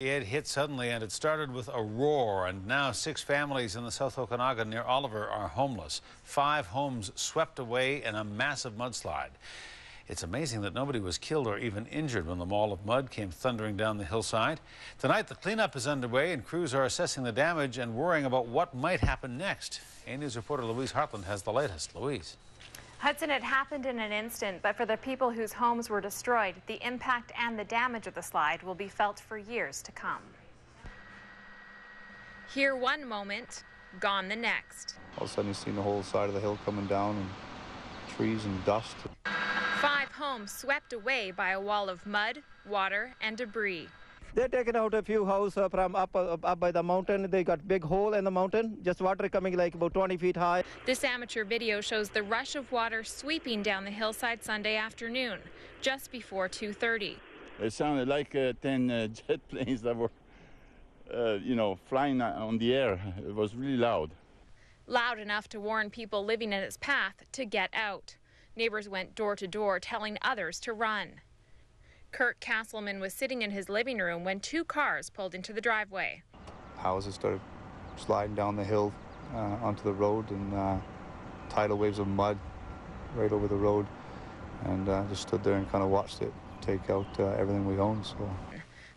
It hit suddenly, and it started with a roar, and now 6 families in the South Okanagan near Oliver are homeless. 5 homes swept away in a massive mudslide. It's amazing that nobody was killed or even injured when the wall of mud came thundering down the hillside. Tonight, the cleanup is underway, and crews are assessing the damage and worrying about what might happen next. A News reporter Louise Hartland has the latest. Louise. Hudson, it happened in an instant, but for the people whose homes were destroyed, the impact and the damage of the slide will be felt for years to come. Here one moment, gone the next. All of a sudden you see the whole side of the hill coming down and trees and dust. 5 homes swept away by a wall of mud, water, and debris. They're taking out a few houses from up by the mountain. They got big hole in the mountain, just water coming like about 20 feet high. This amateur video shows the rush of water sweeping down the hillside Sunday afternoon, just before 2:30. It sounded like 10 jet planes that were, flying on the air. It was really loud. Loud enough to warn people living in its path to get out. Neighbors went door to door telling others to run. Kurt Castleman was sitting in his living room when 2 cars pulled into the driveway. Houses started sliding down the hill onto the road, and tidal waves of mud right over the road, and just stood there and kind of watched it take out everything we owned. So.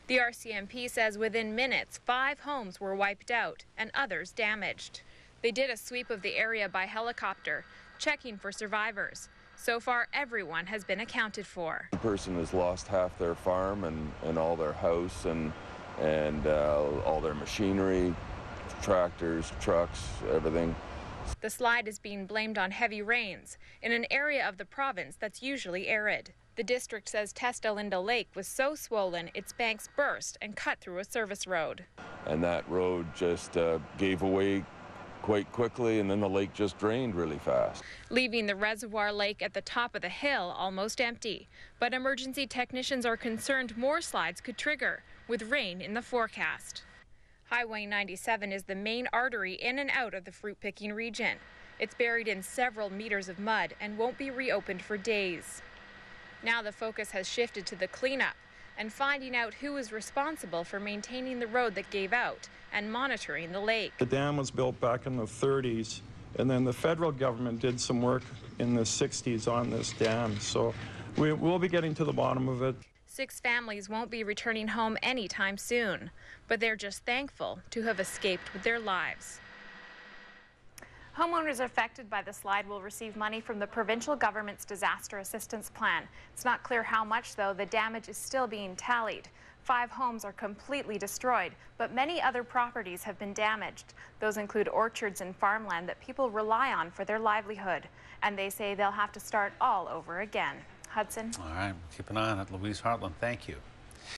The RCMP says within minutes 5 homes were wiped out and others damaged. They did a sweep of the area by helicopter, checking for survivors. So far, everyone has been accounted for. The person has lost half their farm and all their house and all their machinery, tractors, trucks, everything. The slide is being blamed on heavy rains in an area of the province that's usually arid. The district says Testalinda Lake was so swollen its banks burst and cut through a service road. And that road just gave away quite quickly, and then the lake just drained really fast, leaving the reservoir lake at the top of the hill almost empty. But emergency technicians are concerned more slides could trigger with rain in the forecast. Highway 97 is the main artery in and out of the fruit-picking region. It's buried in several meters of mud and won't be reopened for days. Now the focus has shifted to the cleanup and finding out who is responsible for maintaining the road that gave out and monitoring the lake. The dam was built back in the 30s, and then the federal government did some work in the 60s on this dam, so we'll be getting to the bottom of it. 6 families won't be returning home anytime soon, but they're just thankful to have escaped with their lives. Homeowners affected by the slide will receive money from the provincial government's disaster assistance plan. It's not clear how much, though. The damage is still being tallied. 5 homes are completely destroyed, but many other properties have been damaged. Those include orchards and farmland that people rely on for their livelihood, and they say they'll have to start all over again. Hudson? All right, keep an eye on it. Louise Hartland, thank you.